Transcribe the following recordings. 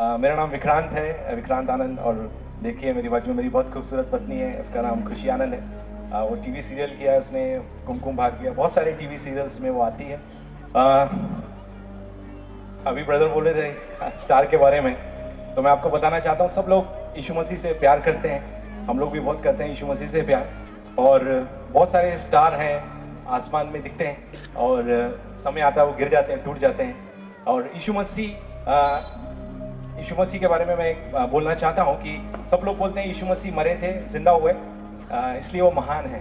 मेरा नाम विक्रांत है, विक्रांत आनंद। और देखिए मेरी बाजू में मेरी बहुत खूबसूरत पत्नी है, उसका नाम खुशी आनंद है। वो टीवी सीरियल किया है उसने, कुमकुम भाग्य, बहुत सारे टीवी सीरियल्स में वो आती है। अभी ब्रदर बोल रहे थे स्टार के बारे में, तो मैं आपको बताना चाहता हूँ सब लोग यीशु मसीह से प्यार करते हैं, हम लोग भी बहुत करते हैं यीशु मसीह से प्यार। और बहुत सारे स्टार हैं आसमान में दिखते हैं और समय आता है वो गिर जाते हैं, टूट जाते हैं। और यीशु मसीह के बारे में मैं बोलना चाहता हूँ कि सब लोग बोलते हैं यीशु मसीह मरे थे, जिंदा हुए, इसलिए वो महान है।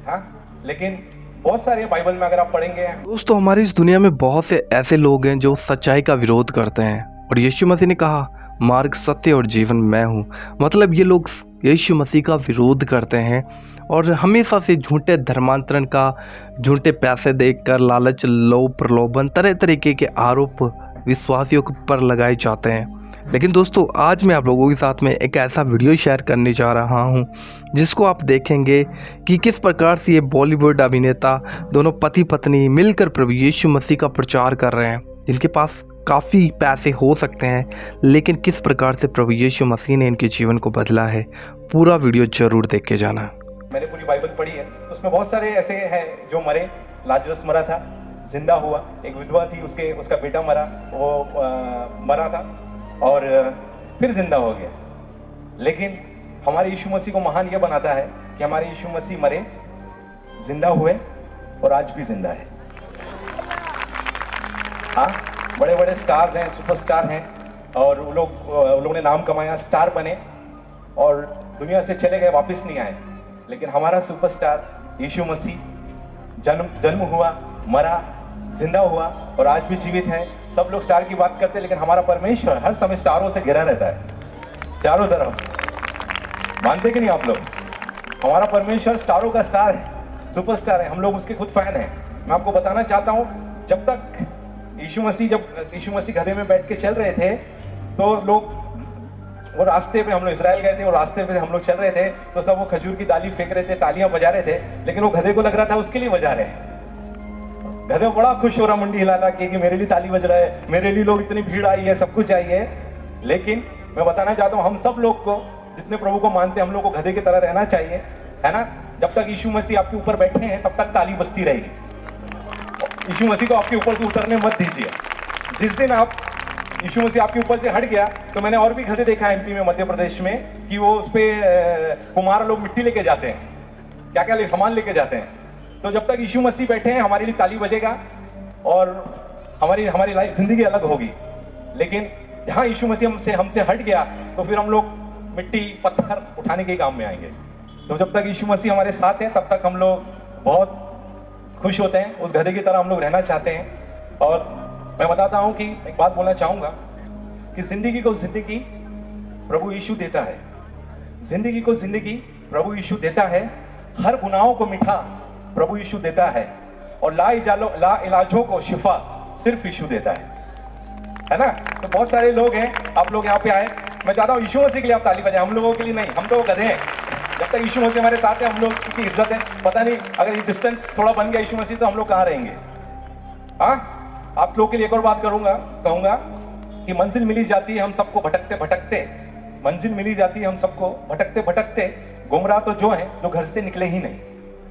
हाँ, लेकिन बहुत सारे बाइबल में अगर आप पढ़ेंगे। दोस्तों, हमारी इस दुनिया में बहुत से ऐसे लोग हैं जो सच्चाई का विरोध करते हैं, और यीशु मसीह ने कहा मार्ग, सत्य और जीवन मैं हूँ। मतलब ये लोग यीशु मसीह का विरोध करते हैं और हमेशा से झूठे धर्मांतरण का, झूठे पैसे देकर लालच, लोभ, प्रलोभन, तरह तरीके के आरोप विश्वासियों पर लगाए जाते हैं। लेकिन दोस्तों, आज मैं आप लोगों के साथ में एक ऐसा वीडियो शेयर करने जा रहा हूं जिसको आप देखेंगे कि किस प्रकार से ये बॉलीवुड अभिनेता दोनों पति पत्नी मिलकर प्रभु यीशु मसीह का प्रचार कर रहे हैं, जिनके पास काफ़ी पैसे हो सकते हैं, लेकिन किस प्रकार से प्रभु यीशु मसीह ने इनके जीवन को बदला है। पूरा वीडियो जरूर देख के जाना। मैंने पूरी बाइबल पढ़ी है, उसमें बहुत सारे ऐसे हैं जो मरे। लाजरस मरा था, जिंदा हुआ। एक विधवा थी, उसका बेटा मरा, वो मरा था और फिर जिंदा हो गया। लेकिन हमारे यीशु मसीह को महान यह बनाता है कि हमारे यीशु मसीह मरे, जिंदा हुए और आज भी जिंदा है। हाँ, बड़े बड़े स्टार्स हैं, सुपरस्टार हैं, और वो लोग ने नाम कमाया, स्टार बने और दुनिया से चले गए, वापस नहीं आए। लेकिन हमारा सुपरस्टार यीशु मसीह जन्म हुआ, मरा, जिंदा हुआ और आज भी जीवित है। सब लोग स्टार की बात करते हैं, लेकिन हमारा परमेश्वर हर समय स्टारों से घिरा रहता है, चारों तरफ। मानते कि नहीं आप लोग? हमारा परमेश्वर स्टारों का स्टार है, सुपरस्टार है, हम लोग उसके खुद फैन हैं। मैं आपको बताना चाहता हूं, जब तक यीशु मसीह गधे में बैठ के चल रहे थे, तो लोग वो रास्ते पे, हम लोग इजराइल गए थे, वो रास्ते पे हम लोग चल रहे थे, तो सब वो खजूर की डाली फेंक रहे थे, तालियां बजा रहे थे, लेकिन वो गधे को लग रहा था उसके लिए बजा रहे हैं। गधे बड़ा खुश हो रहा, मुंडी हिलाना कि मेरे लिए ताली बज रहा है, मेरे लिए लोग, इतनी भीड़ आई है, सब कुछ आई है। लेकिन मैं बताना चाहता हूँ, हम सब लोग को, जितने प्रभु को मानते हैं, हम लोग को गधे की तरह रहना चाहिए, है ना। जब तक यीशु मसीह आपके ऊपर बैठे हैं, तब तक ताली बजती रहेगी। यीशु मसीह को आपके ऊपर से उतरने मत दीजिए। जिस दिन यीशु मसीह आपके ऊपर से हट गया, तो मैंने और भी गधे देखा है एमपी में, मध्य प्रदेश में, कि वो उस पे कुम्हार लोग मिट्टी लेके जाते हैं, क्या क्या सामान लेके जाते हैं। तो जब तक यीशु मसीह बैठे हैं, हमारे लिए ताली बजेगा और हमारी लाइफ, जिंदगी अलग होगी। लेकिन जहाँ यीशु मसीह हमसे हट गया, तो फिर हम लोग मिट्टी, पत्थर उठाने के काम में आएंगे। तो जब तक यीशु मसीह हमारे साथ है, तब तक हम लोग बहुत खुश होते हैं, उस गधे की तरह हम लोग रहना चाहते हैं। और मैं बताता हूं कि एक बात बोलना चाहूंगा कि जिंदगी को जिंदगी प्रभु यीशु देता है, जिंदगी को जिंदगी प्रभु यीशु देता है, हर गुनाहों को मिठा प्रभु यीशु देता है, और ला इलाजों को शिफा सिर्फ यीशु देता है ना। तो बहुत सारे लोग हैं, आप लोग यहाँ पे आए, मैं चाहता हूँ यीशु मसीह के लिए आप ताली बजाएं, हम लोगों के लिए नहीं। हम तो गधे हैं, जब तक यीशु मसीह हमारे साथ है, हम लोग की इज्जत है। पता नहीं अगर ये डिस्टेंस थोड़ा बन गया यीशु मसीह, तो हम लोग कहाँ रहेंगे। हाँ, आप लोगों के लिए एक और बात कहूंगा कि मंजिल मिली जाती है हम सबको भटकते भटकते, मंजिल मिली जाती है हम सबको भटकते भटकते, गुमराह तो जो है जो घर से निकले ही नहीं।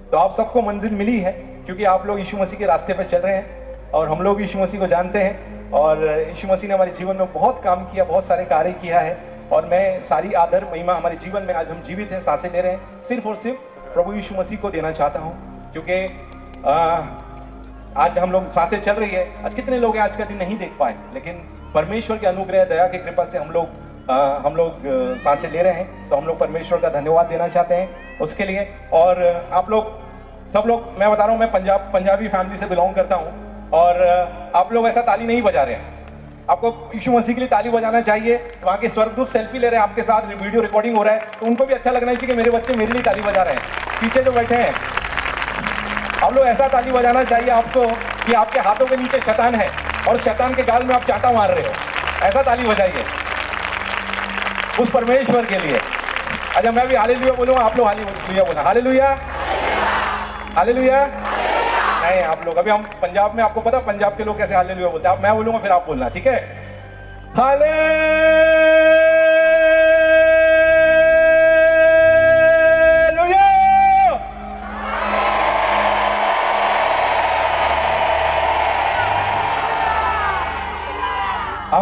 तो आप सबको मंजिल मिली है, क्योंकि आप लोग यीशु मसीह के रास्ते पर चल रहे हैं, और हम लोग यीशु मसीह को जानते हैं, और यीशु मसीह ने हमारे जीवन में बहुत काम किया, बहुत सारे कार्य किया है। और मैं सारी आदर महिमा हमारे जीवन में, आज हम जीवित हैं, सांसें ले रहे हैं, सिर्फ और सिर्फ प्रभु यीशु मसीह को देना चाहता हूँ। क्योंकि आज हम लोग सांसें चल रही है, आज कितने लोग हैं आज का दिन नहीं देख पाए, लेकिन परमेश्वर के अनुग्रह, दया की कृपा से हम लोग सांसें ले रहे हैं। तो हम लोग परमेश्वर का धन्यवाद देना चाहते हैं उसके लिए। और आप लोग, सब लोग, मैं बता रहा हूँ, मैं पंजाबी फैमिली से बिलोंग करता हूँ, और आप लोग ऐसा ताली नहीं बजा रहे हैं। आपको यीशु मसीह के लिए ताली बजाना चाहिए। वहाँ के स्वर्गदूत सेल्फी ले रहे हैं आपके साथ, वीडियो रिकॉर्डिंग हो रहा है, तो उनको भी अच्छा लगना चाहिए कि मेरे बच्चे मेरे लिए ताली बजा रहे हैं। पीछे जो बैठे हैं, आप लोग ऐसा ताली बजाना चाहिए आपको कि आपके हाथों के नीचे शैतान है और शैतान के गाल में आप चांटा मार रहे हो, ऐसा ताली बजाइए उस परमेश्वर के लिए। अच्छा, मैं भी हालेलुया बोलूंगा, आप लोग हालेलुया बोलना। Hallelujah, hallelujah. नहीं, आप लोग, अभी हम पंजाब में, आपको पता पंजाब के लोग कैसे हालेलुया बोलते हैं, आप, मैं बोलूंगा फिर आप बोलना, ठीक है। हाले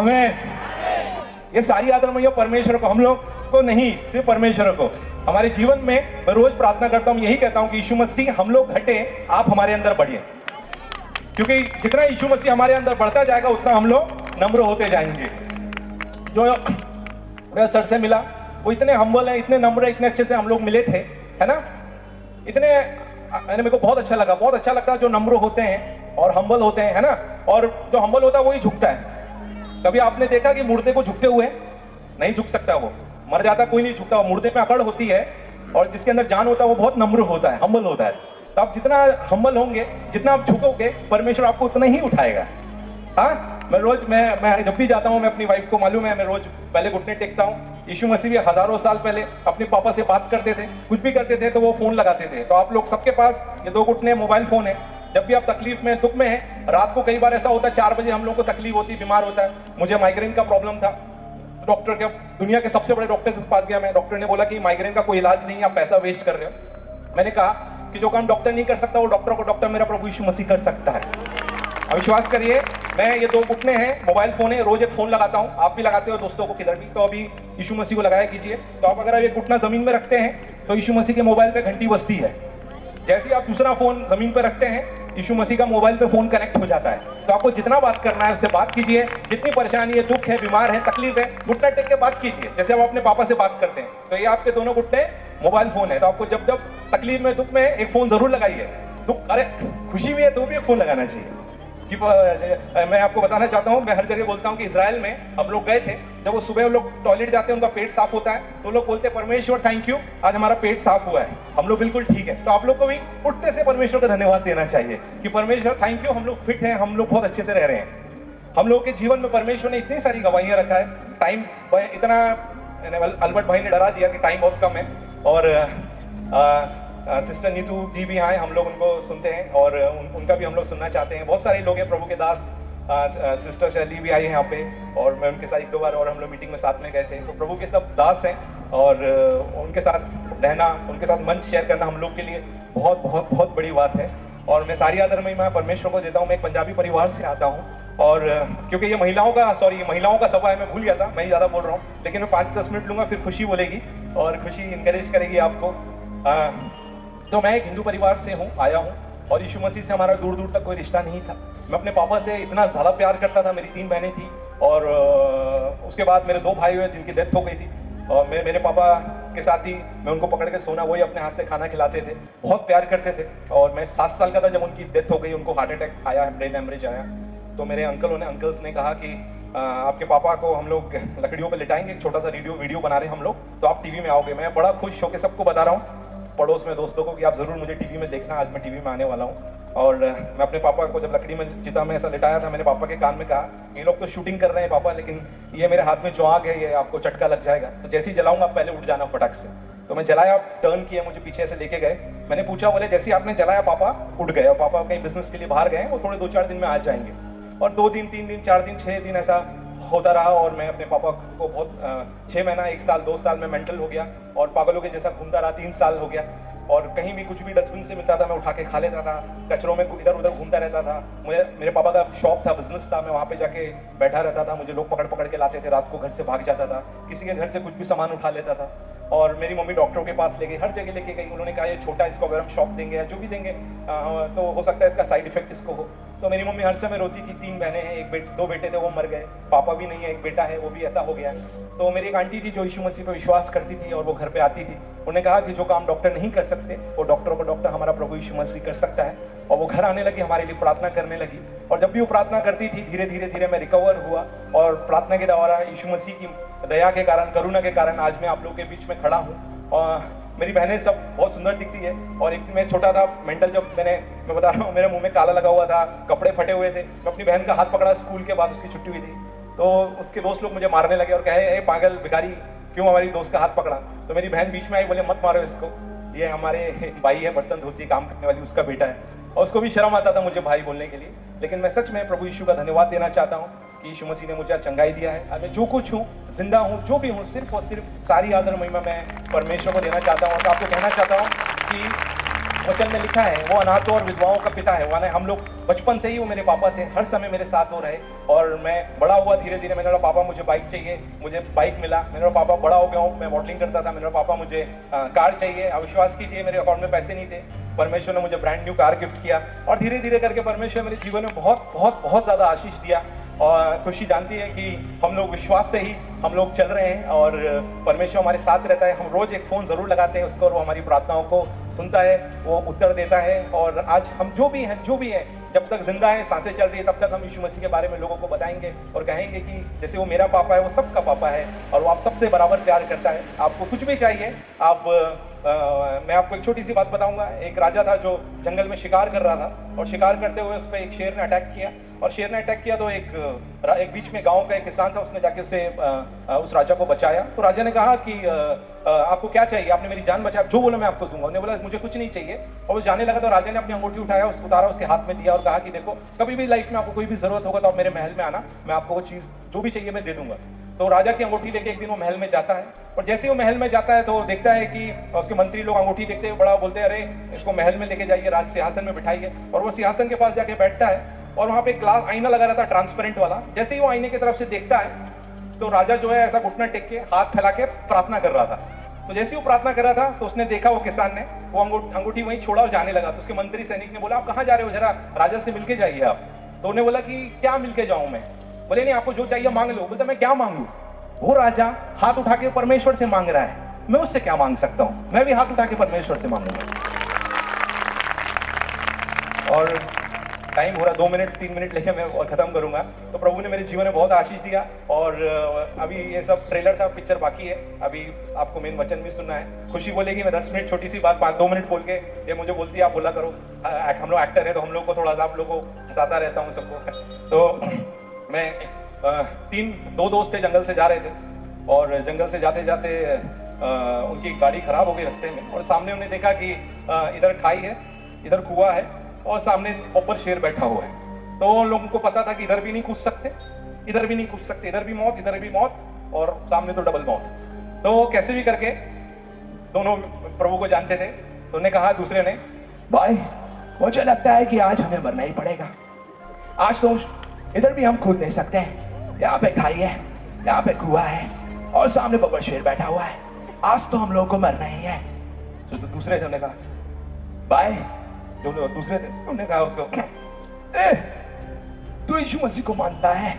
आमीन। ये सारी आदर महिमा परमेश्वर को, हम लोग को नहीं, सिर्फ परमेश्वर को। हमारे जीवन में मैं रोज प्रार्थना करता हूँ, यही कहता हूँ कि यीशु मसीह हम लोग घटे, आप हमारे अंदर बढ़िए, क्योंकि जितना यीशु मसीह हमारे अंदर बढ़ता जाएगा उतना हम लोग नम्र होते जाएंगे। जो मेरा सर से मिला वो इतने हम्बल है, इतने नम्र है, इतने अच्छे से हम लोग मिले थे, है ना। इतने मेरे को बहुत अच्छा लगा, बहुत अच्छा लगता है जो नम्र होते हैं और हम्बल होते हैं, है ना। और जो हम्बल होता है वही झुकता है। कभी आपने देखा कि मुर्दे को झुकते हुए? नहीं झुक सकता, वो मर जाता, कोई नहीं झुकता। मुर्दे में अकड़ होती है और जिसके अंदर जान होता है वो बहुत नम्र होता है, हम्बल होता है। तो आप जितना हम्बल होंगे, जितना आप झुकोगे, परमेश्वर आपको उतना ही उठाएगा। हाँ, मैं रोज मैं जब भी जाता हूँ, मैं अपनी वाइफ को मालूम है, मैं रोज पहले घुटने टेकता हूँ। यीशु मसीह भी हजारों साल पहले अपने पापा से बात करते थे, कुछ भी करते थे तो वो फोन लगाते थे। तो आप लोग सबके पास ये 2 घुटने मोबाइल फोन है। जब भी आप तकलीफ में, दुख में हैं, रात को कई बार ऐसा होता है 4 बजे हम लोग को तकलीफ होती है, बीमार होता है। मुझे माइग्रेन का प्रॉब्लम था, डॉक्टर के, दुनिया के सबसे बड़े डॉक्टर के पास गया मैं। डॉक्टर ने बोला कि माइग्रेन का कोई इलाज नहीं है, आप पैसा वेस्ट कर रहे हो। मैंने कहा कि जो काम डॉक्टर नहीं कर सकता वो डॉक्टर को डॉक्टर मेरा प्रभु यीशु मसीह कर सकता है। अब विश्वास करिए, मैं ये 2 घुटने हैं, मोबाइल फोन है, रोज एक फोन लगाता हूँ। आप भी लगाते हो दोस्तों को किधर भी, तो अभी यीशु मसीह को लगाया कीजिए। तो आप अगर ये घुटना जमीन में रखते हैं तो यीशु मसीह के मोबाइल पे घंटी बजती है। जैसे ही आप दूसरा फोन जमीन पे रखते हैं, यीशु मसीह का मोबाइल पे फोन कनेक्ट हो जाता है। तो आपको जितना बात करना है उससे बात कीजिए। जितनी परेशानी है, दुख है, बीमार है, तकलीफ है, घुटना टेक के बात कीजिए, जैसे आप अपने पापा से बात करते हैं। तो ये आपके दोनों घुटने मोबाइल फोन है। तो आपको जब जब तकलीफ में, दुख में, एक फोन जरूर लगाइए। दुख, अरे खुशी भी है तो भी एक फोन लगाना चाहिए। कि मैं आपको बताना चाहता हूँ, मैं हर जगह बोलता हूँ कि इजराइल में हम लोग गए थे, जब वो सुबह लोग टॉयलेट जाते हैं, उनका पेट साफ होता है, तो लोग बोलते हैं परमेश्वर थैंक यू, आज हमारा पेट साफ हुआ है, हम लोग बिल्कुल ठीक है। तो आप लोग को भी उठते से परमेश्वर को धन्यवाद देना चाहिए कि परमेश्वर थैंक यू, हम लोग फिट हैं, हम लोग बहुत अच्छे से रह रहे हैं। हम लोग के जीवन में परमेश्वर ने इतनी सारी गवाहियां रखा है। टाइम इतना, अल्बर्ट भाई ने डरा दिया कि टाइम बहुत कम है, और सिस्टर नीतू जी भी आए, हम लोग उनको सुनते हैं और उनका भी हम लोग सुनना चाहते हैं। बहुत सारे लोग हैं, प्रभु के दास, सिस्टर शैली भी आई है यहाँ पे, और मैं उनके साथ 1-2 बार और हम लोग मीटिंग में साथ में गए थे। तो प्रभु के सब दास हैं और उनके साथ रहना, उनके साथ मंच शेयर करना हम लोग के लिए बहुत बहुत बहुत बड़ी बात है। और मैं सारी आदर महिमा परमेश्वर को देता हूँ। मैं एक पंजाबी परिवार से आता हूँ और क्योंकि ये महिलाओं का सभा है, मैं भूल गया था, मैं ही ज़्यादा बोल रहा हूँ, लेकिन मैं 5-10 मिनट लूँगा, फिर खुशी बोलेगी और खुशी इंकरेज करेगी आपको। तो मैं एक हिंदू परिवार से आया हूँ और यीशु मसीह से हमारा दूर दूर तक कोई रिश्ता नहीं था। मैं अपने पापा से इतना ज़्यादा प्यार करता था। मेरी 3 बहनें थी और उसके बाद मेरे 2 भाई हुए जिनकी डेथ हो गई थी, और मेरे पापा के साथ ही मैं उनको पकड़ के सोना, वही अपने हाथ से खाना खिलाते थे, बहुत प्यार करते थे। और मैं 7 साल का था जब उनकी डेथ हो गई, उनको हार्ट अटैक आया, ब्रेन हेमरेज आया। तो मेरे अंकल्स ने कहा कि आपके पापा को हम लोग लकड़ियों पर लिटाएंगे, एक छोटा सा वीडियो बना रहे हैं हम लोग, तो आप टीवी में आओगे। मैं बड़ा खुश होकर सबको बता रहा हूँ, पड़ोस में दोस्तों को, कि आप जरूर मुझे टीवी में देखना, आज मैं टीवी में आने वाला हूँ। और मैं अपने पापा को जब लकड़ी में, चिता में ऐसा लिटाया था, मेरे पापा के कान में कहा, ये लोग तो शूटिंग कर रहे हैं पापा, लेकिन ये मेरे हाथ में जो आग है ये आपको चटका लग जाएगा, तो जैसे ही जलाऊंगा आप पहले उठ जाना फटाक से। तो मैं जलाया, टर्न किया, मुझे पीछे से लेके गए। मैंने पूछा, बोले जैसे आपने जलाया पापा उठ गए, और पापा कहीं बिजनेस के लिए बाहर गए, वो थोड़े 2-4 दिन में आ जाएंगे। और 2 दिन, 3 दिन, 4 दिन, 6 दिन ऐसा होता रहा। और मैं अपने पापा को बहुत 6 महीना, 1 साल, 2 साल में मेंटल हो गया और पागलों के जैसा घूमता रहा। 3 साल हो गया और कहीं भी कुछ भी डस्टबिन से मिलता था मैं उठा के खा लेता था, कचरों में इधर उधर घूमता रहता था। मेरे पापा का शॉप था, बिजनेस था, मैं वहाँ पे जाके बैठा रहता था। मुझे लोग पकड़ के लाते थे, रात को घर से भाग जाता था, किसी के घर से कुछ भी सामान उठा लेता था। और मेरी मम्मी डॉक्टरों के पास ले गई, हर जगह लेके गई। उन्होंने कहा ये छोटा, इसको अगर हम शॉप देंगे या जो भी देंगे तो हो सकता है इसका साइड इफेक्ट इसको हो। तो मेरी मम्मी हर समय रोती थी। 3 बहनें हैं, 2 बेटे थे वो मर गए, पापा भी नहीं है, एक बेटा है वो भी ऐसा हो गया। तो मेरी एक आंटी थी जो यीशु मसीह पर विश्वास करती थी और वो घर पे आती थी। उन्होंने कहा कि जो काम डॉक्टर नहीं कर सकते वो डॉक्टरों को डॉक्टर हमारा प्रभु यीशु मसीह कर सकता है। और वो घर आने लगी, हमारे लिए प्रार्थना करने लगी। और जब भी वो प्रार्थना करती थी, धीरे धीरे मैं रिकवर हुआ। और प्रार्थना के द्वारा यीशु मसीह की दया के कारण, करुणा के कारण आज मैं आप लोगों के बीच में खड़ा हूँ। और मेरी बहनें सब बहुत सुंदर दिखती है। और एक मैं छोटा था, मेंटल, जब मैं बता रहा हूँ, मेरे मुंह में काला लगा हुआ था, कपड़े फटे हुए थे। मैं अपनी बहन का हाथ पकड़ा, स्कूल के बाद उसकी छुट्टी हुई थी, तो उसके दोस्त लोग मुझे मारने लगे और कहे, ए पागल भिखारी, क्यों हमारी दोस्त का हाथ पकड़ा। तो मेरी बहन बीच में आई, बोले मत मारो इसको, ये हमारे भाई है, बर्तन धोती काम करने वाली, उसका बेटा है। और उसको भी शर्म आता था मुझे भाई बोलने के लिए। लेकिन मैं सच में प्रभु यीशु का धन्यवाद देना चाहता हूँ कि यीशु मसीह ने मुझे चंगाई दिया है। अब मैं जो कुछ हूँ, जिंदा हूँ, जो भी हूँ, सिर्फ और सिर्फ सारी आदर महिमा मैं परमेश्वर को देना चाहता हूँ। और आपको कहना चाहता हूँ कि वचन में लिखा है वो अनाथों और विधवाओं का पिता है। माने हम लोग बचपन से ही वो मेरे पापा थे, हर समय मेरे साथ वो रहे। और मैं बड़ा हुआ धीरे धीरे, मैंने बोला पापा मुझे बाइक चाहिए, मुझे बाइक मिला। मैंने बोला पापा बड़ा हो गया हूँ, मैं मॉडलिंग करता था, मैंने बोला पापा मुझे कार चाहिए। अविश्वास कीजिए मेरे अकाउंट में पैसे नहीं थे, परमेश्वर ने मुझे ब्रांड न्यू कार गिफ्ट किया। और धीरे धीरे करके परमेश्वर मेरे जीवन में बहुत बहुत बहुत ज़्यादा आशीष दिया। और खुशी जानती है कि हम लोग विश्वास से ही हम लोग चल रहे हैं और परमेश्वर हमारे साथ रहता है। हम रोज एक फ़ोन ज़रूर लगाते हैं उसको और वो हमारी प्रार्थनाओं को सुनता है, वो उत्तर देता है। और आज हम जो भी हैं जब तक जिंदा है, सांसें चल रही है, तब तक हम यीशु मसीह के बारे में लोगों को बताएंगे और कहेंगे कि जैसे वो मेरा पापा है वो सबका पापा है और वो आप सबसे बराबर प्यार करता है। आपको कुछ भी चाहिए आप मैं आपको एक छोटी सी बात बताऊंगा। एक राजा था जो जंगल में शिकार कर रहा था और शिकार करते हुए उस पर एक शेर ने अटैक किया। और शेर ने अटैक किया तो एक बीच में गांव का एक किसान था, उसने जाके उस राजा को बचाया। तो राजा ने कहा कि आपको क्या चाहिए, आपने मेरी जान बचाया, जो बोलो मैं आपको दूंगा। उन्होंने बोला मुझे कुछ नहीं चाहिए। और वो जाने लगा तो राजा ने अपनी अंगूठी उठाया, उसको उतारा, उसके हाथ में दिया और कहा कि देखो कभी भी लाइफ में आपको कोई भी जरूरत होगा तो आप मेरे महल में आना, मैं आपको वो चीज़ जो भी चाहिए मैं दे दूंगा। तो राजा की अंगूठी लेके एक दिन वो महल में जाता है और जैसे ही वो महल में जाता है तो देखता है कि उसके मंत्री लोग अंगूठी देखते हुए बड़ा बोलते हैं अरे इसको महल में लेके जाइए, राज सिंहासन में बिठाइए। और वो सिंहासन के पास जाके बैठता है और वहाँ पे एक ग्लास आईना लगा रहता है ट्रांसपेरेंट वाला। जैसे ही वो आईने की तरफ से देखता है तो राजा जो है ऐसा घुटना टेक के हाथ फैला के प्रार्थना कर रहा था। तो जैसे ही वो प्रार्थना कर रहा था तो उसने देखा वो किसान ने वो अंगूठी वहीं छोड़ा और जाने लगा। तो उसके मंत्री सैनिक ने बोला आप कहाँ जा रहे हो, जरा राजा से मिलके जाइए आप। तो उन्हें बोला कि क्या मिलके जाऊं मैं? बोले नहीं आपको जो चाहिए मांग लो। बोलते मैं क्या मांगू? वो राजा हाथ उठा के परमेश्वर से मांग रहा है, मैं उससे क्या मांग सकता हूं? मैं भी हाथ उठा के परमेश्वर से मांगूंगा। और टाइम हो रहा 2 मिनट 3 मिनट लेके मैं खत्म करूंगा। तो प्रभु ने मेरे जीवन में बहुत आशीष दिया और अभी ये सब ट्रेलर था, पिक्चर बाकी है, अभी आपको मेन वचन भी सुनना है। खुशी बोलेगी मैं 10 मिनट छोटी सी बात 5-2 मिनट बोल के ये मुझे बोलती है आप बोला करो। हम लोग एक्टर है तो हम लोग को थोड़ा सा आप लोग को हंसाता रहता हूँ सबको। तो मैं 2 दोस्त थे, जंगल से जा रहे थे और जंगल से जाते जाते उनकी गाड़ी खराब हो गई रास्ते में। और सामने उन्हें देखा कि इधर खाई है, इधर कुआं है और सामने ऊपर शेर बैठा हुआ है। तो उन लोगों को पता था कि इधर भी नहीं कूद सकते, इधर भी नहीं कूद सकते, इधर भी मौत, इधर भी मौत और सामने तो डबल मौत। तो कैसे भी करके दोनों प्रभु को जानते थे। तो उन्हें कहा दूसरे ने भाई मुझे लगता है कि आज हमें मरना ही पड़ेगा, आज तो इधर भी हम कूद नहीं सकते, यहाँ पे खाई है, यहाँ पे कुआं है और सामने बब्बर शेर बैठा हुआ है, आज तो हम लोगों को मरना ही है। तो दूसरे ने कहा भाई, जो दूसरे थे उन्होंने कहा उसको तू यीशु मसीह को मानता है,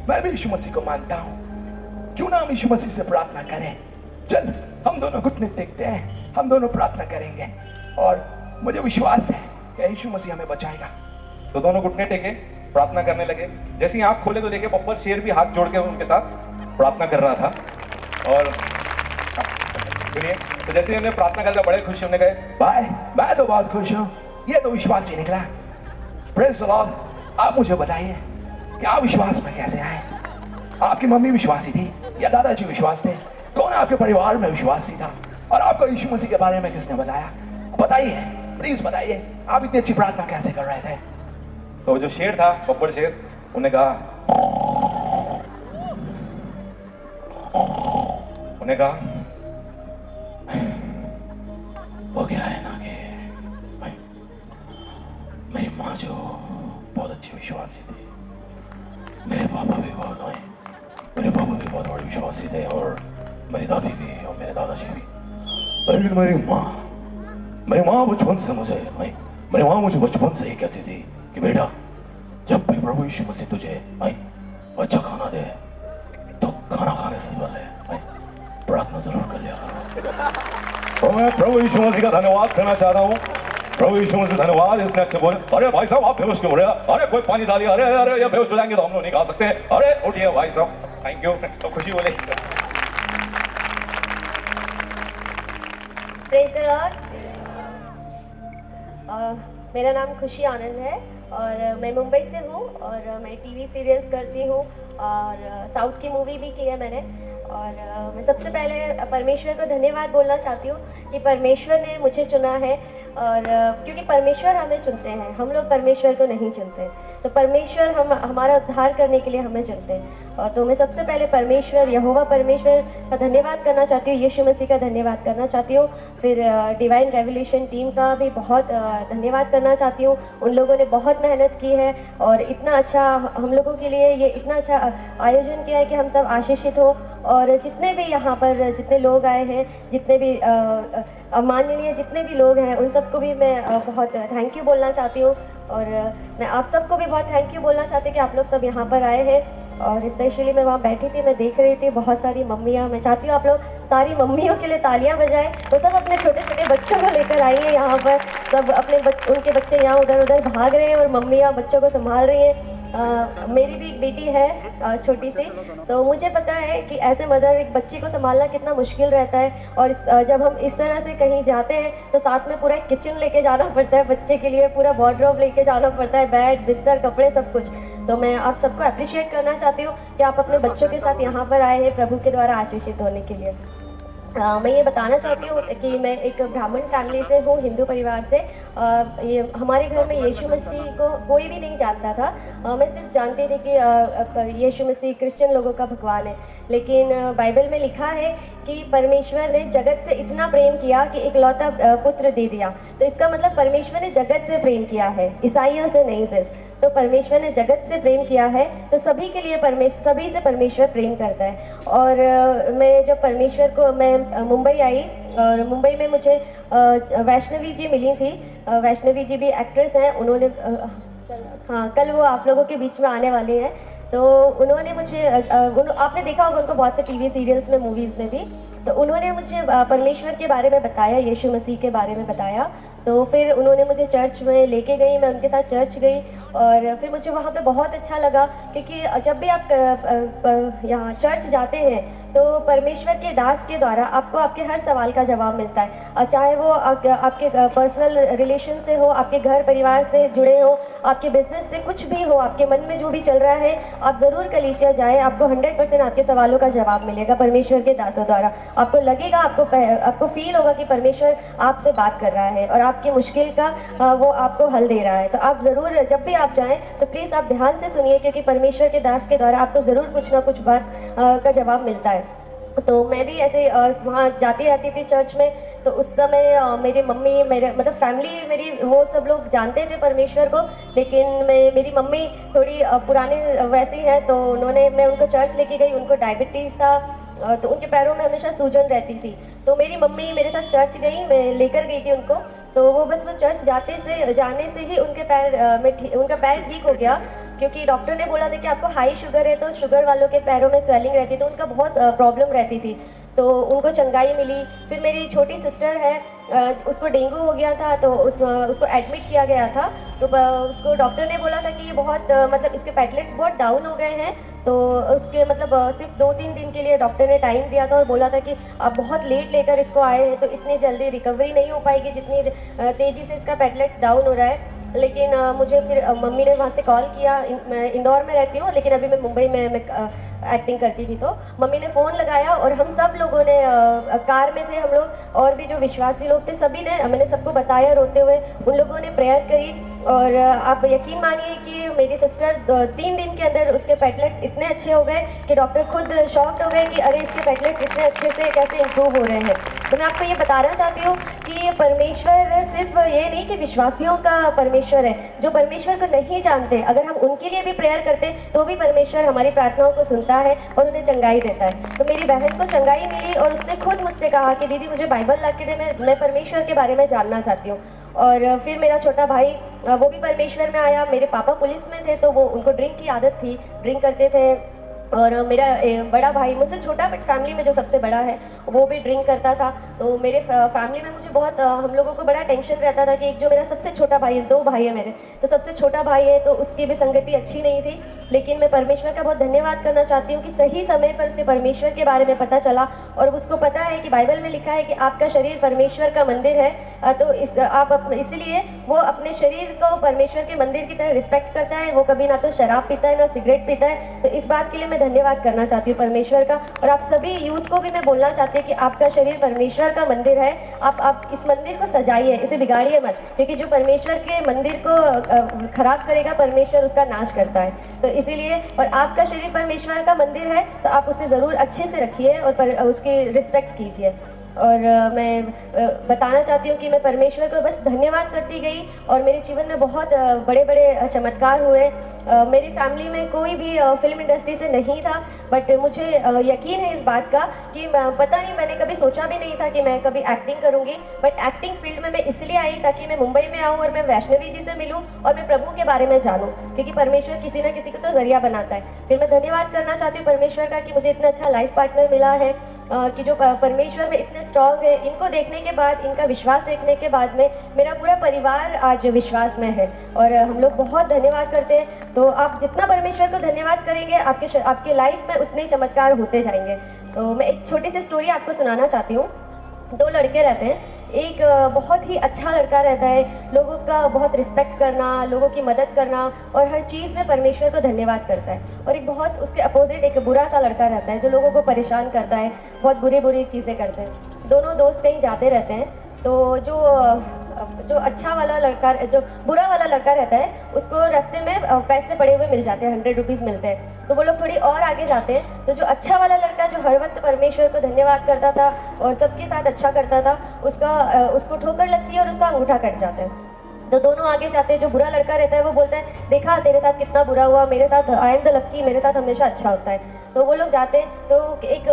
मैं भी यीशु मसीह को मानता हूँ, क्यों ना हम यीशु मसीह से प्रार्थना करें, चल हम दोनों घुटने टेकते हैं, हम दोनों प्रार्थना करेंगे और मुझे विश्वास है कि यीशु मसीह हमें बचाएगा। तो दोनों घुटने टेके प्रार्थना करने लगे। जैसे ही आंख खोले तो देखे बब्बर शेर भी हाथ जोड़ के उनके साथ प्रार्थना कर रहा था। और सुनिए, तो जैसे हमने प्रार्थना करके बड़े खुश, हमने कहे भाई मैं तो बहुत खुश हूँ, ये तो विश्वास ही निकला। Praise the Lord. आप मुझे बताइए कि आप विश्वास में कैसे आए? आपकी मम्मी विश्वासी थी या दादाजी विश्वास थे? कौन आपके परिवार में विश्वासी था? और आपको यीशु मसीह के बारे में किसने बताया? बताइए, प्लीज बताइए, आप इतनी अच्छी प्रार्थना कैसे कर रहे थे? तो जो शेर था, बब्बर शेर, उन्हें कहा वो क्या है ना कि मेरी माँ जो बहुत अच्छी विश्वासी थी, मेरे पापा भी बहुत बड़े विश्वासी थे और मेरी दादी भी और मेरे दादाजी भी। लेकिन मेरी माँ बचपन से ही कहती थी कि बेटा जब भी प्रभु यीशु मसीह तुझे अच्छा खाना दे तो खाना खाने से पहले प्रार्थना जरूर कर लिया करो। तो मैं प्रभु यीशु मसीह का धन्यवाद करना चाह रहा हूँ। प्रभु यीशु मसीह धन्यवाद, इसने अच्छे बोले। अरे भाई साहब आप बेहोश क्यों हो रहे हैं? अरे कोई पानी डालिए, अरे ये बेहोश हो जाएंगे तो हम लोग नहीं खा सकते। अरे उठिए भाई साहब, थैंक यू। तो खुशी बोले। Praise the Lord. मेरा नाम खुशी आनंद है और मैं मुंबई से हूँ और मैं टीवी सीरियल्स करती हूँ और साउथ की मूवी भी की है मैंने। और मैं सबसे पहले परमेश्वर को धन्यवाद बोलना चाहती हूँ कि परमेश्वर ने मुझे चुना है। और क्योंकि परमेश्वर हमें चुनते हैं, हम लोग परमेश्वर को नहीं चुनते। तो परमेश्वर हमारा उद्धार करने के लिए हमें चुनते हैं। तो मैं सबसे पहले परमेश्वर यहोवा परमेश्वर का धन्यवाद करना चाहती हूँ, यीशु मसीह का धन्यवाद करना चाहती हूँ। फिर डिवाइन रेवलेशन टीम का भी बहुत धन्यवाद करना चाहती हूँ। उन लोगों ने बहुत मेहनत की है और इतना अच्छा हम लोगों के लिए ये इतना अच्छा आयोजन किया है कि हम सब आशीषित हो। और जितने भी यहाँ पर जितने लोग आए हैं, जितने भी माननीय जितने भी लोग हैं, उन सबको भी मैं बहुत थैंक यू बोलना चाहती हूँ। और मैं आप सबको भी बहुत थैंक यू बोलना चाहती हूँ कि आप लोग सब यहाँ पर आए हैं। और स्पेशली मैं वहाँ बैठी थी, मैं देख रही थी बहुत सारी मम्मियाँ। मैं चाहती हूँ आप लोग सारी मम्मियों के लिए तालियां बजाएं। वो सब अपने छोटे छोटे बच्चों को लेकर आई हैं यहाँ पर, सब अपने उनके बच्चे यहाँ उधर उधर भाग रहे हैं और मम्मियाँ बच्चों को संभाल रही हैं। मेरी भी एक बेटी है छोटी सी, तो मुझे पता है कि ऐसे मदर एक बच्ची को संभालना कितना मुश्किल रहता है। और जब हम इस तरह से कहीं जाते हैं तो साथ में पूरा किचन लेके जाना पड़ता है, बच्चे के लिए पूरा वार्डरोब लेके जाना पड़ता है, बेड बिस्तर कपड़े सब कुछ। तो मैं आप सबको अप्रिशिएट करना चाहती हूँ कि आप अपने बच्चों के साथ यहाँ पर आए हैं प्रभु के द्वारा आशीषित होने के लिए। मैं ये बताना चाहती हूँ कि मैं एक ब्राह्मण फैमिली से हूँ, हिंदू परिवार से। ये हमारे घर में यीशु मसीह को कोई भी नहीं जानता था। मैं सिर्फ जानती थी कि यीशु मसीह क्रिश्चियन लोगों का भगवान है। लेकिन बाइबल में लिखा है कि परमेश्वर ने जगत से इतना प्रेम किया कि इकलौता पुत्र दे दिया। तो इसका मतलब परमेश्वर ने जगत से प्रेम किया है, ईसाइयों से नहीं सिर्फ। तो परमेश्वर ने जगत से प्रेम किया है, तो सभी के लिए सभी से परमेश्वर प्रेम करता है। और मैं जब परमेश्वर को मैं मुंबई आई और मुंबई में मुझे वैष्णवी जी मिली थी। वैष्णवी जी भी एक्ट्रेस हैं, उन्होंने हाँ कल वो आप लोगों के बीच में आने वाली हैं। तो उन्होंने मुझे आपने देखा होगा उनको बहुत से टीवी सीरियल्स में, मूवीज़ में भी। तो उन्होंने मुझे परमेश्वर के बारे में बताया, यीशु मसीह के बारे में बताया। तो फिर उन्होंने मुझे चर्च में लेके गई, मैं उनके साथ चर्च गई और फिर मुझे वहाँ पे बहुत अच्छा लगा। क्योंकि जब भी आप यहाँ चर्च जाते हैं तो परमेश्वर के दास के द्वारा आपको आपके हर सवाल का जवाब मिलता है। चाहे वो आपके पर्सनल रिलेशन से हो, आपके घर परिवार से जुड़े हो, आपके बिजनेस से, कुछ भी हो, आपके मन में जो भी चल रहा है, आप ज़रूर कलीसिया जाएं। आपको 100% आपके सवालों का जवाब मिलेगा परमेश्वर के दासों द्वारा। आपको लगेगा, आपको फील होगा कि परमेश्वर आपसे बात कर रहा है और आपकी मुश्किल का वो आपको हल दे रहा है। तो आप ज़रूर जब भी आप जाएं तो प्लीज़ आप ध्यान से सुनिए, क्योंकि परमेश्वर के दास के द्वारा आपको ज़रूर कुछ ना कुछ बात का जवाब मिलता है। तो मैं भी ऐसे वहाँ जाती रहती थी चर्च में। तो उस समय मेरी मम्मी, मेरे मतलब फैमिली मेरी, वो सब लोग जानते थे परमेश्वर को। लेकिन मेरी मम्मी थोड़ी पुराने वैसी है, तो मैं उनको चर्च लेके गई। उनको डायबिटीज़ था, तो उनके पैरों में हमेशा सूजन रहती थी। तो मेरी मम्मी मेरे साथ चर्च गई, मैं लेकर गई थी उनको। तो वो चर्च जाने से ही उनका पैर ठीक हो गया। क्योंकि डॉक्टर ने बोला था कि आपको हाई शुगर है, तो शुगर वालों के पैरों में स्वेलिंग रहती, तो उनका बहुत प्रॉब्लम रहती थी। तो उनको चंगाई मिली। फिर मेरी छोटी सिस्टर है, उसको डेंगू हो गया था, तो उसको एडमिट किया गया था। तो उसको डॉक्टर ने बोला था कि ये बहुत मतलब इसके प्लेटलेट्स बहुत डाउन हो गए हैं। तो उसके मतलब सिर्फ 2-3 दिन के लिए डॉक्टर ने टाइम दिया था और बोला था कि आप बहुत लेट लेकर इसको आए हैं, तो इतनी जल्दी रिकवरी नहीं हो पाएगी जितनी तेज़ी से इसका प्लेटलेट्स डाउन हो रहा है। लेकिन मुझे फिर मम्मी ने वहाँ से कॉल किया। मैं इंदौर में रहती हूँ, लेकिन अभी मैं मुंबई में एक्टिंग करती थी। तो मम्मी ने फ़ोन लगाया और हम सब लोगों ने कार में थे हम लोग, और भी जो विश्वासी लोग थे सभी ने, मैंने सबको बताया रोते हुए। उन लोगों ने प्रेयर करी और आप यकीन मानिए कि मेरी सिस्टर 3 दिन के अंदर उसके प्लेटलेट्स इतने अच्छे हो गए कि डॉक्टर खुद शॉक्ड हो गए कि अरे इसके प्लेटलेट्स इतने अच्छे से कैसे इम्प्रूव हो रहे हैं। तो मैं आपको ये बताना चाहती हूँ कि परमेश्वर सिर्फ ये नहीं कि विश्वासियों का परमेश्वर है। जो परमेश्वर को नहीं जानते, अगर हम उनके लिए भी प्रेयर करते तो भी परमेश्वर हमारी प्रार्थनाओं को सुनता है और उन्हें चंगाई देता है। तो मेरी बहन को चंगाई मिली और उसने खुद मुझसे कहा कि दीदी मुझे बाइबल ला के दे, मैं परमेश्वर के बारे में जानना चाहती हूँ। और फिर मेरा छोटा भाई वो भी परमेश्वर में आया। मेरे पापा पुलिस में थे, तो उनको ड्रिंक की आदत थी, ड्रिंक करते थे। और मेरा बड़ा भाई मुझसे छोटा, बट फैमिली में जो सबसे बड़ा है वो भी ड्रिंक करता था। तो मेरे फैमिली में मुझे बहुत हम लोगों को बड़ा टेंशन रहता था कि एक जो मेरा सबसे छोटा भाई है, 2 भाई है मेरे, तो सबसे छोटा भाई है तो उसकी भी संगति अच्छी नहीं थी। लेकिन मैं परमेश्वर का बहुत धन्यवाद करना चाहती हूँ कि सही समय पर उसे परमेश्वर के बारे में पता चला और उसको पता है कि बाइबल में लिखा है कि आपका शरीर परमेश्वर का मंदिर है। तो इसलिए वो अपने शरीर को परमेश्वर के मंदिर की तरह रिस्पेक्ट करता है। वो कभी ना तो शराब पीता है ना सिगरेट पीता है। तो इस बात के लिए मैं धन्यवाद करना चाहती हूँ परमेश्वर का। और आप सभी यूथ को भी मैं बोलना चाहती हूँ कि आपका शरीर परमेश्वर का मंदिर है, आप इस मंदिर को सजाइए, इसे बिगाड़िए मत, क्योंकि जो परमेश्वर के मंदिर को खराब करेगा परमेश्वर उसका नाश करता है। तो इसीलिए, और आपका शरीर परमेश्वर का मंदिर है तो आप उसे ज़रूर अच्छे से रखिए और उसकी रिस्पेक्ट कीजिए। और मैं बताना चाहती हूँ कि मैं परमेश्वर को बस धन्यवाद करती गई और मेरे जीवन में बहुत बड़े बड़े चमत्कार हुए। मेरी फैमिली में कोई भी फिल्म इंडस्ट्री से नहीं था, बट मुझे यकीन है इस बात का कि पता नहीं, मैंने कभी सोचा भी नहीं था कि मैं कभी एक्टिंग करूँगी, बट एक्टिंग फील्ड में मैं इसलिए आई ताकि मैं मुंबई में आऊँ और मैं वैष्णवी जी से मिलूँ और मैं प्रभु के बारे में जानूँ, क्योंकि परमेश्वर किसी न किसी को तो जरिया बनाता है। फिर मैं धन्यवाद करना चाहती हूँ परमेश्वर का कि मुझे इतना अच्छा लाइफ पार्टनर मिला है, कि जो परमेश्वर में इतने स्ट्रॉन्ग है। इनको देखने के बाद, इनका विश्वास देखने के बाद में मेरा पूरा परिवार आज विश्वास में है और हम लोग बहुत धन्यवाद करते हैं। तो आप जितना परमेश्वर को धन्यवाद करेंगे आपके लाइफ में उतने चमत्कार होते जाएंगे। तो मैं एक छोटी सी स्टोरी आपको सुनाना चाहती हूँ। 2 लड़के रहते हैं, एक बहुत ही अच्छा लड़का रहता है, लोगों का बहुत रिस्पेक्ट करना, लोगों की मदद करना और हर चीज़ में परमेश्वर को धन्यवाद करता है। और एक बहुत उसके अपोजिट एक बुरा सा लड़का रहता है जो लोगों को परेशान करता है, बहुत बुरी चीज़ें करते हैं। दोनों दोस्त कहीं जाते रहते हैं, तो जो अच्छा वाला लड़का, जो बुरा वाला लड़का रहता है, उसको रास्ते में पैसे पड़े हुए मिल जाते हैं, 100 रुपीज़ मिलते हैं। तो वो लोग थोड़ी और आगे जाते हैं, तो जो अच्छा वाला लड़का जो हर वक्त परमेश्वर को धन्यवाद करता था और सबके साथ अच्छा करता था, उसको ठोकर लगती है और उसका अंगूठा कट जाता है। तो दोनों आगे जाते हैं। जो बुरा लड़का रहता है वो बोलता है, देखा तेरे साथ कितना बुरा हुआ, मेरे साथ आई एम द लक्की, मेरे साथ हमेशा अच्छा होता है। तो वो लोग जाते हैं, तो एक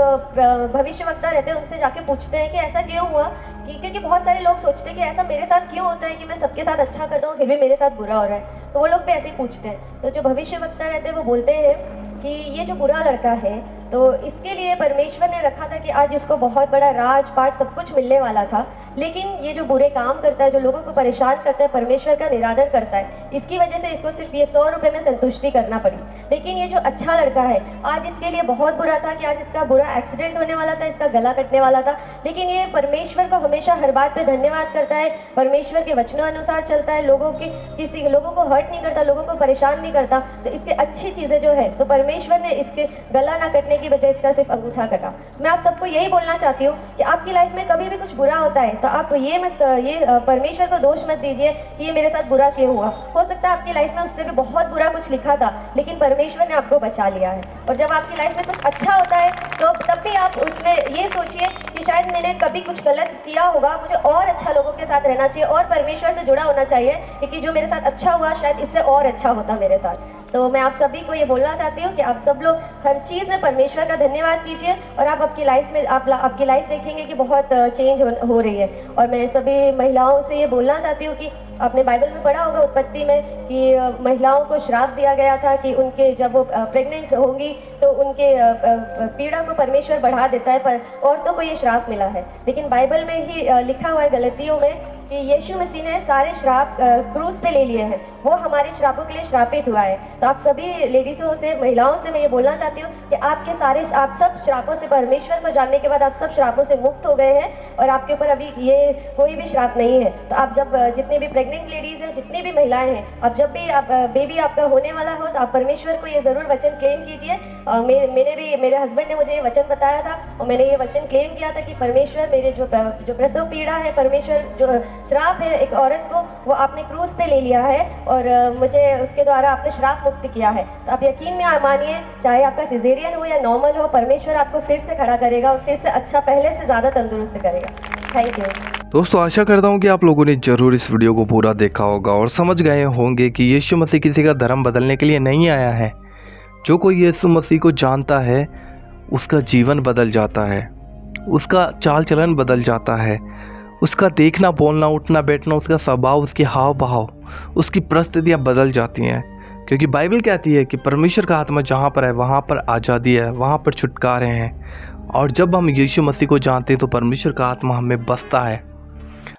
भविष्यवक्ता रहते हैं, उनसे जाके पूछते हैं कि ऐसा क्यों हुआ, क्योंकि बहुत सारे लोग सोचते हैं कि ऐसा मेरे साथ क्यों होता है कि मैं सबके साथ अच्छा करता हूँ फिर भी मेरे साथ बुरा हो रहा है। तो वो लोग भी ऐसे ही पूछते हैं। तो जो भविष्यवक्ता रहते हैं वो बोलते हैं कि ये जो बुरा लड़का है, तो इसके लिए परमेश्वर ने रखा था कि आज इसको बहुत बड़ा राजपाट सब कुछ मिलने वाला था, लेकिन ये जो बुरे काम करता है, जो लोगों को परेशान करता है, परमेश्वर का निरादर करता है, इसकी वजह से इसको सिर्फ ये 100 रुपये में संतुष्टि करना पड़ी। लेकिन ये जो अच्छा लड़का है, आज इसके लिए बहुत बुरा था कि आज इसका बुरा एक्सीडेंट होने वाला था, इसका गला कटने वाला था, लेकिन ये परमेश्वर को हमेशा हर बात पे धन्यवाद करता है, परमेश्वर के वचनों अनुसार चलता है, किसी लोगों को हर्ट नहीं करता, लोगों को परेशान नहीं करता। तो इसके अच्छी चीज़ें जो है, तो परमेश्वर ने इसके गला ना कटने की बजाय इसका सिर्फ अंगूठा कटा। मैं आप सबको यही बोलना चाहती हूँ कि आपकी लाइफ में कभी भी कुछ बुरा होता है तो आप ये परमेश्वर को दोष मत दीजिए कि ये मेरे साथ बुरा क्यों हुआ। हो सकता है आपकी लाइफ में उससे भी बहुत बुरा कुछ लिखा था, लेकिन परमेश्वर ने आपको बचा लिया है। और जब आपकी लाइफ में कुछ अच्छा होता है तो तब भी आप उसमें ये सोचिए कि शायद मैंने कभी कुछ गलत किया होगा, मुझे और अच्छा लोगों के साथ रहना चाहिए और परमेश्वर से जुड़ा होना चाहिए, क्योंकि जो मेरे साथ अच्छा हुआ शायद इससे और अच्छा होता मेरे साथ। तो मैं आप सभी को ये बोलना चाहती हूँ कि आप सब लोग हर चीज़ में परमेश्वर का धन्यवाद कीजिए और आप आपकी लाइफ में आपकी लाइफ देखेंगे कि बहुत चेंज हो रही है। और मैं सभी महिलाओं से ये बोलना चाहती हूँ कि आपने बाइबल में पढ़ा होगा उत्पत्ति में कि महिलाओं को श्राप दिया गया था कि उनके जब वो प्रेग्नेंट होंगी तो उनके पीड़ा को परमेश्वर बढ़ा देता है, पर औरतों को ये श्राप मिला है। लेकिन बाइबल में ही लिखा हुआ है गलतियों में कि यीशु मसीह ने सारे श्राप क्रूस पे ले लिए हैं, वो हमारे श्रापों के लिए श्रापित हुआ है। तो आप सभी लेडीज़ों से, महिलाओं से मैं ये बोलना चाहती हूँ कि आप सब श्रापों से, परमेश्वर को जानने के बाद आप सब श्रापों से मुक्त हो गए हैं और आपके ऊपर अभी ये कोई भी श्राप नहीं है। तो आप जब जितनी भी प्रेग्नेंट लेडीज़ हैं, जितनी भी महिलाएं हैं, आप जब भी बेबी आपका होने वाला हो तो आप परमेश्वर को ये ज़रूर वचन क्लेम कीजिए। मेरे हस्बैंड ने मुझे ये वचन बताया था और मैंने ये वचन क्लेम किया था कि परमेश्वर मेरे जो प्रसव पीड़ा है, परमेश्वर जो श्राप है एक औरत को, वो आपने क्रूस पे ले लिया है और मुझे उसके द्वारा आपने श्राप मुक्त किया है। तो आप यकीन में मानिए, चाहे आपका सिजेरियन हो या नॉर्मल हो, परमेश्वर आपको फिर से खड़ा करेगा और फिर से अच्छा, पहले से ज़्यादा तंदुरुस्त करेगा। थैंक यू दोस्तों, आशा करता हूँ कि आप लोगों ने ज़रूर इस वीडियो को पूरा देखा होगा और समझ गए होंगे कि यीशु मसीह किसी का धर्म बदलने के लिए नहीं आया है। जो कोई यीशु मसीह को जानता है उसका जीवन बदल जाता है, उसका चाल चलन बदल जाता है, उसका देखना, बोलना, उठना, बैठना, उसका स्वभाव, उसके हाव भाव, उसकी परिस्थितियाँ बदल जाती हैं। क्योंकि बाइबल कहती है कि परमेश्वर का आत्मा जहाँ पर है वहाँ पर आज़ादी है, वहाँ पर छुटकारे हैं। और जब हम यीशु मसीह को जानते हैं तो परमेश्वर का आत्मा हमें बसता है।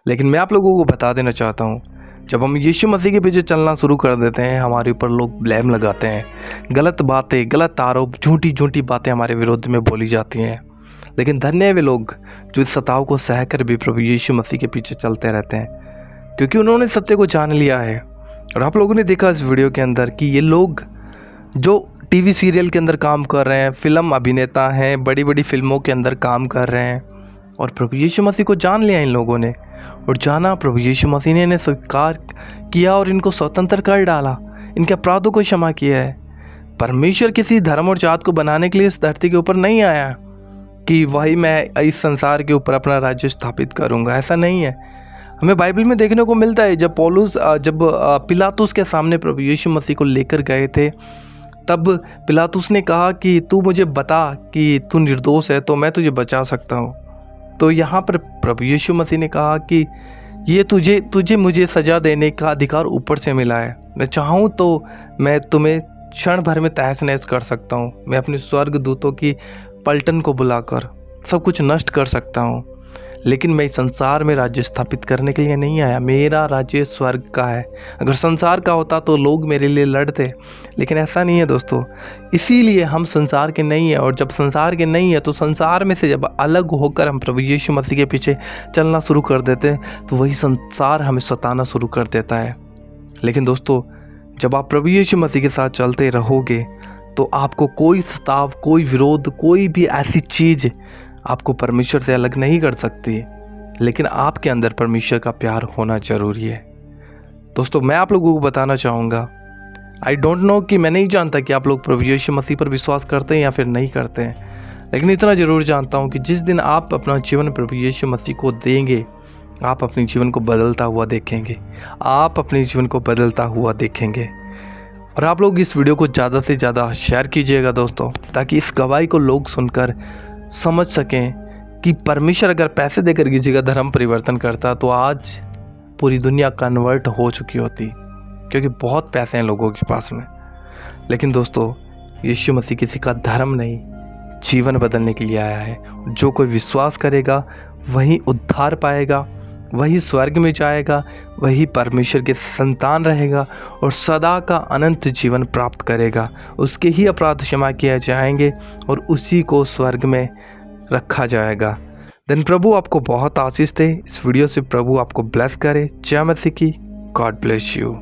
लेकिन मैं आप लोगों को बता देना चाहता हूँ, जब हम यीशु मसीह के पीछे चलना शुरू कर देते हैं, हमारे ऊपर लोग ब्लेम लगाते हैं, गलत बातें, गलत आरोप, झूठी बातें हमारे विरोध में बोली जाती हैं। लेकिन धन्य है वे लोग जो इस सताव को सहकर भी प्रभु यीशु मसीह के पीछे चलते रहते हैं, क्योंकि उन्होंने सत्य को जान लिया है। और आप लोगों ने देखा इस वीडियो के अंदर कि ये लोग जो टीवी सीरियल के अंदर काम कर रहे हैं, फिल्म अभिनेता हैं, बड़ी बड़ी फिल्मों के अंदर काम कर रहे हैं और प्रभु यीशु मसीह को जान लिया इन लोगों ने। और जाना प्रभु यीशु मसीह ने इन्हें स्वीकार किया और इनको स्वतंत्र कर डाला, इनके अपराधों को क्षमा किया है। परमेश्वर किसी धर्म और जात को बनाने के लिए इस धरती के ऊपर नहीं आया कि वही मैं इस संसार के ऊपर अपना राज्य स्थापित करूंगा, ऐसा नहीं है। हमें बाइबल में देखने को मिलता है जब पिलातुस के सामने प्रभु यीशु मसीह को लेकर गए थे, तब पिलातुस ने कहा कि तू मुझे बता कि तू निर्दोष है तो मैं तुझे बचा सकता हूँ। तो यहाँ पर प्रभु यीशु मसीह ने कहा कि ये तुझे मुझे सज़ा देने का अधिकार ऊपर से मिला है। मैं चाहूँ तो मैं तुम्हें क्षण भर में तहस नहस कर सकता हूँ। मैं अपने स्वर्ग दूतों की पलटन को बुलाकर सब कुछ नष्ट कर सकता हूँ, लेकिन मैं इस संसार में राज्य स्थापित करने के लिए नहीं आया। मेरा राज्य स्वर्ग का है। अगर संसार का होता तो लोग मेरे लिए लड़ते, लेकिन ऐसा नहीं है दोस्तों। इसीलिए हम संसार के नहीं हैं, और जब संसार के नहीं है तो संसार में से जब अलग होकर हम प्रभु यीशु मसीह के पीछे चलना शुरू कर देते हैं तो वही संसार हमें सताना शुरू कर देता है। लेकिन दोस्तों, जब आप प्रभु यीशु मसीह के साथ चलते रहोगे तो आपको कोई सताव, कोई विरोध, कोई भी ऐसी चीज़ आपको परमेश्वर से अलग नहीं कर सकती। लेकिन आपके अंदर परमेश्वर का प्यार होना ज़रूरी है। दोस्तों, मैं आप लोगों को बताना चाहूँगा, आई डोंट नो कि मैं नहीं जानता कि आप लोग प्रभु यीशु मसीह पर विश्वास करते हैं या फिर नहीं करते हैं, लेकिन इतना ज़रूर जानता हूँ कि जिस दिन आप अपना जीवन प्रभु यीशु मसीह को देंगे, आप अपने जीवन को बदलता हुआ देखेंगे। आप अपने जीवन को बदलता हुआ देखेंगे। और आप लोग इस वीडियो को ज़्यादा से ज़्यादा शेयर कीजिएगा दोस्तों, ताकि इस गवाही को लोग सुनकर समझ सकें कि परमेश्वर अगर पैसे देकर किसी का धर्म परिवर्तन करता तो आज पूरी दुनिया कन्वर्ट हो चुकी होती, क्योंकि बहुत पैसे हैं लोगों के पास में। लेकिन दोस्तों, यीशु मसीह किसी का धर्म नहीं, जीवन बदलने के लिए आया है। जो कोई विश्वास करेगा वही उद्धार पाएगा, वही स्वर्ग में जाएगा, वही परमेश्वर के संतान रहेगा और सदा का अनंत जीवन प्राप्त करेगा। उसके ही अपराध क्षमा किए जाएंगे और उसी को स्वर्ग में रखा जाएगा। देन प्रभु आपको बहुत आशीष दे। इस वीडियो से प्रभु आपको ब्लेस करे। जय मसीह की। God bless you.